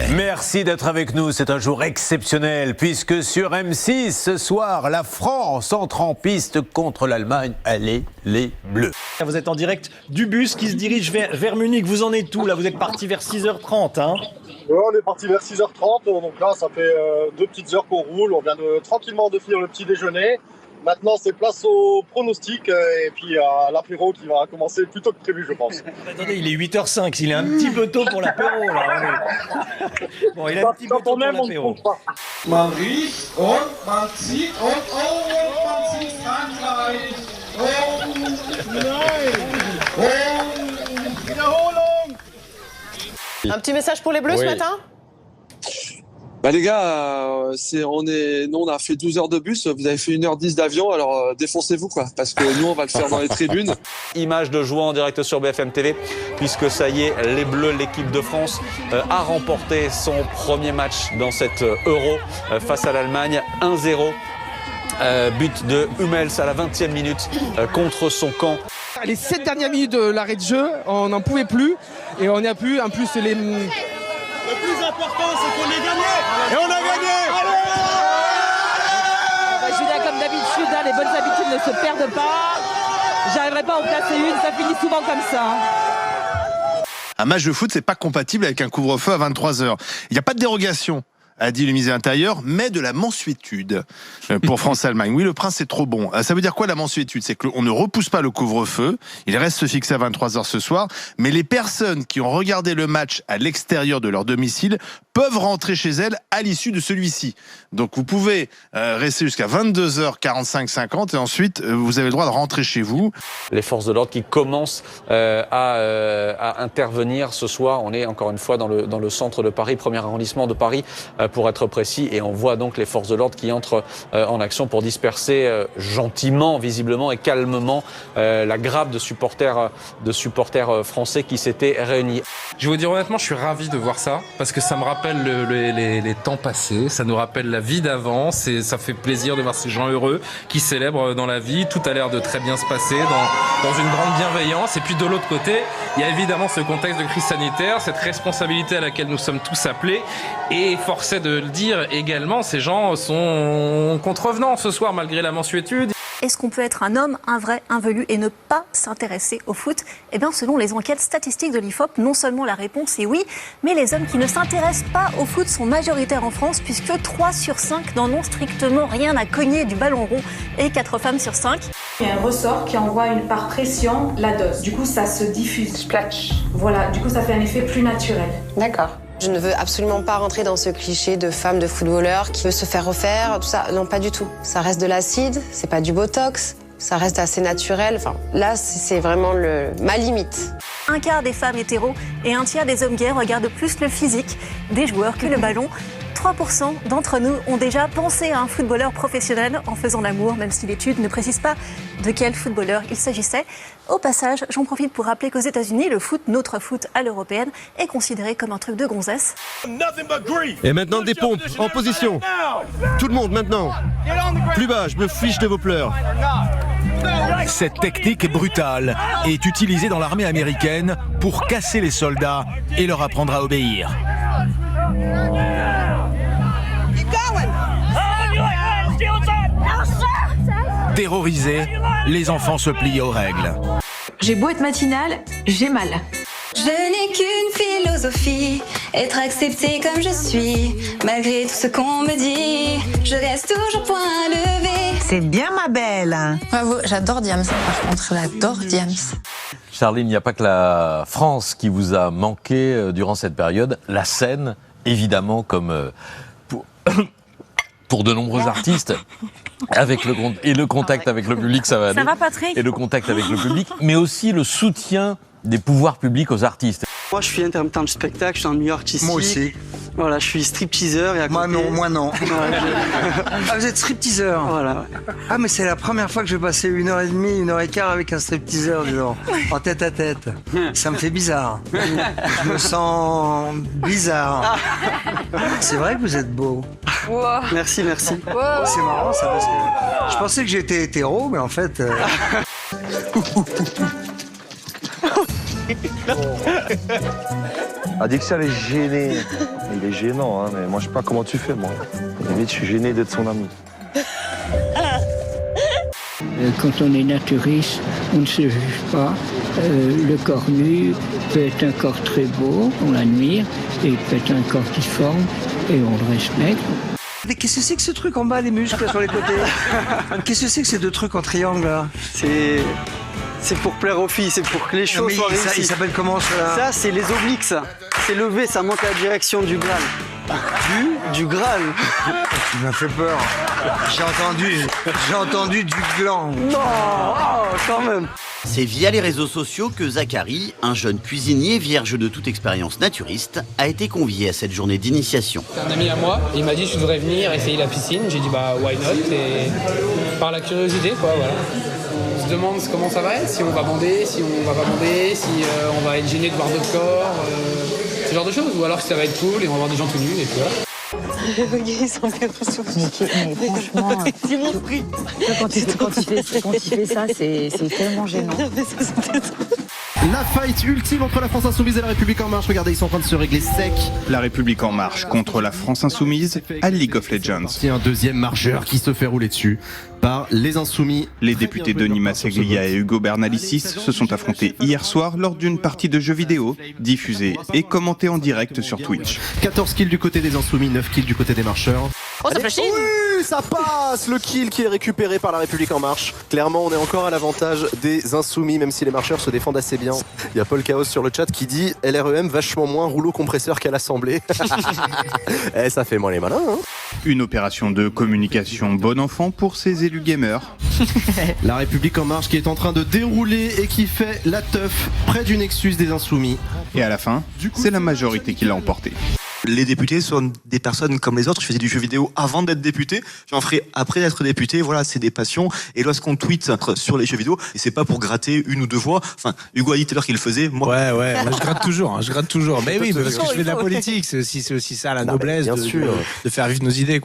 Merci d'être avec nous, c'est un jour exceptionnel puisque sur M6 ce soir, la France entre en piste contre l'Allemagne. Allez les Bleus. Vous êtes en direct du bus qui se dirige vers Munich. Vous en êtes où là? Vous êtes parti vers 6h30 hein? Ouais, on est parti vers 6h30, donc là ça fait 2 petites heures qu'on roule, on vient tranquillement de finir le petit déjeuner. Maintenant c'est place au pronostic et puis à l'apéro qui va commencer plus tôt que prévu je pense. Attendez, il est 8h05, il est un petit peu tôt pour l'apéro là. Bon, il est un petit peu tôt pour l'apéro. Man riecht und man zieht und man zieht Frankreich. Un petit message pour les Bleus ce matin? Bah les gars, nous on a fait 12 heures de bus, vous avez fait 1h10 d'avion, alors défoncez-vous quoi, parce que nous on va le faire dans les tribunes. Image de joie en direct sur BFM TV, puisque ça y est, les Bleus, l'équipe de France a remporté son premier match dans cette Euro face à l'Allemagne, 1-0. But de Hummels à la 20e minute contre son camp. Les 7 dernières minutes de l'arrêt de jeu, on n'en pouvait plus et on a pu en plus les... Le plus important, c'est qu'on ait gagné. Et on a gagné. Julien, comme d'habitude, les bonnes habitudes ne se perdent pas. J'arriverai pas à en placer une, ça finit souvent comme ça. Un match de foot, c'est pas compatible avec un couvre-feu à 23h. Il n'y a pas de dérogation, a dit le ministre de l'Intérieur, mais de la mansuétude pour France-Allemagne. Oui, le prince est trop bon. Ça veut dire quoi la mansuétude? C'est qu'on ne repousse pas le couvre-feu, il reste fixé à 23h ce soir, mais les personnes qui ont regardé le match à l'extérieur de leur domicile peuvent rentrer chez elles à l'issue de celui-ci. Donc vous pouvez rester jusqu'à 22h45-50 et ensuite vous avez le droit de rentrer chez vous. Les forces de l'ordre qui commencent à intervenir ce soir. On est encore une fois dans le centre de Paris, premier arrondissement de Paris pour être précis, et on voit donc les forces de l'ordre qui entrent en action pour disperser gentiment, visiblement et calmement la grappe de supporters français qui s'étaient réunis. Je vais vous dire honnêtement, je suis ravi de voir ça, parce que ça me rappelle les temps passés, ça nous rappelle la vie d'avant, ça fait plaisir de voir ces gens heureux qui célèbrent dans la vie, tout a l'air de très bien se passer dans une grande bienveillance. Et puis de l'autre côté, il y a évidemment ce contexte de crise sanitaire, cette responsabilité à laquelle nous sommes tous appelés, et force est de le dire également, ces gens sont contrevenants ce soir malgré la mansuétude. Est-ce qu'on peut être un homme, un vrai, un velu et ne pas s'intéresser au foot? Eh bien, selon les enquêtes statistiques de l'IFOP, non seulement la réponse est oui, mais les hommes qui ne s'intéressent pas au foot sont majoritaires en France, puisque 3 sur 5 n'en ont strictement rien à cogner du ballon rond et 4 femmes sur 5. Il y a un ressort qui envoie par pression la dose. Du coup, ça se diffuse. Splash. Voilà, du coup, ça fait un effet plus naturel. D'accord. Je ne veux absolument pas rentrer dans ce cliché de femme de footballeur qui veut se faire refaire, tout ça. Non, pas du tout. Ça reste de l'acide, c'est pas du botox, ça reste assez naturel. Enfin, là, c'est vraiment ma limite. Un quart des femmes hétéros et un tiers des hommes gays regardent plus le physique des joueurs que le ballon. 3% d'entre nous ont déjà pensé à un footballeur professionnel en faisant l'amour, même si l'étude ne précise pas de quel footballeur il s'agissait. Au passage, j'en profite pour rappeler qu'aux États-Unis, le foot, notre foot à l'européenne, est considéré comme un truc de gonzesse. Et maintenant des pompes, en position. Tout le monde maintenant. Plus bas, je me fiche de vos pleurs. Cette technique brutale est utilisée dans l'armée américaine pour casser les soldats et leur apprendre à obéir. Terrorisés, les enfants se plient aux règles. J'ai beau être matinale, j'ai mal. Je n'ai qu'une philosophie, être acceptée comme je suis. Malgré tout ce qu'on me dit, je reste toujours point levé. C'est bien ma belle. Bravo, j'adore Diams, par contre, j'adore Diams. Charline, il n'y a pas que la France qui vous a manqué durant cette période. La scène, évidemment, comme pour de nombreux artistes, avec le contact avec le public, ça va aller. Ça va, Patrick? Et le contact avec le public, mais aussi le soutien des pouvoirs publics aux artistes. Moi, je suis intermittent de spectacle, je suis un milieu artistique. Moi aussi. Voilà, je suis stripteaseur et à côté... Moi non. Ah, vous êtes stripteaseur? Voilà. Ah, mais c'est la première fois que je vais passer 1h30, 1h15 avec un stripteaseur, disons, en tête à tête. Ça me fait bizarre. Je me sens bizarre. C'est vrai que vous êtes beau. Wow. Merci. Wow. C'est marrant ça, parce que je pensais que j'étais hétéro, mais en fait... A dit que ça allait gêner. Il est gênant, hein, mais moi je sais pas comment tu fais, moi. Limite, je suis gêné d'être son ami. Quand on est naturiste, on ne se juge pas. Le corps nu peut être un corps très beau, on l'admire, et il peut être un corps difforme, et on le respecte. Mais qu'est-ce que c'est que ce truc en bas, les muscles là, sur les côtés? Qu'est-ce que c'est que ces deux trucs en triangle là? C'est pour plaire aux filles, c'est pour que les choses soient réussies. Il s'appelle comment cela? Ça, c'est les obliques, ça. C'est levé, ça monte à la direction du Graal. Du Graal. Tu m'as fait peur. J'ai entendu du gland. Non, oh, quand même. C'est via les réseaux sociaux que Zachary, un jeune cuisinier vierge de toute expérience naturiste, a été convié à cette journée d'initiation. C'est un ami à moi, il m'a dit je voudrais venir essayer la piscine. J'ai dit bah why not, et par la curiosité quoi, voilà. On se demande comment ça va être, si on va bander, si on va pas bander, si on va être gêné de voir d'autres corps, ce genre de choses, ou alors si ça va être cool et on va voir des gens tout nus et puis voilà. Ils sont bien mais franchement, c'est mon prix. Quand il fait ça, c'est tellement gênant. La fight ultime entre la France Insoumise et la République En Marche. Regardez, ils sont en train de se régler sec. La République En Marche contre la France Insoumise à League of Legends. C'est un deuxième marcheur qui se fait rouler dessus par les Insoumis. Les députés Denis Masseglia et Hugo Bernalicis se sont affrontés hier soir lors d'une partie de jeux vidéo diffusée et commentée en direct sur Twitch. 14 kills du côté des Insoumis, 9 kills du côté des marcheurs. Oh, ça flashe. Oui, ça passe. Le kill qui est récupéré par la République En Marche. Clairement, on est encore à l'avantage des Insoumis, même si les marcheurs se défendent assez bien. Il y a Paul Chaos sur le chat qui dit LREM vachement moins rouleau compresseur qu'à l'Assemblée. Eh, ça fait moins les malins, hein. Une opération de communication bon enfant pour ces élus gamers. La République En Marche qui est en train de dérouler et qui fait la teuf près du Nexus des Insoumis. Et à la fin, c'est la majorité qui l'a emporté. Les députés sont des personnes comme les autres. Je faisais du jeu vidéo avant d'être député. J'en ferai après d'être député. Voilà, c'est des passions. Et lorsqu'on tweet sur les jeux vidéo, et c'est pas pour gratter une ou deux voix. Enfin, Hugo a dit tout à l'heure qu'il le faisait. Moi... Ouais, moi, je gratte toujours. Mais oui, parce que je fais de la politique. C'est aussi ça la noblesse de faire vivre nos idées.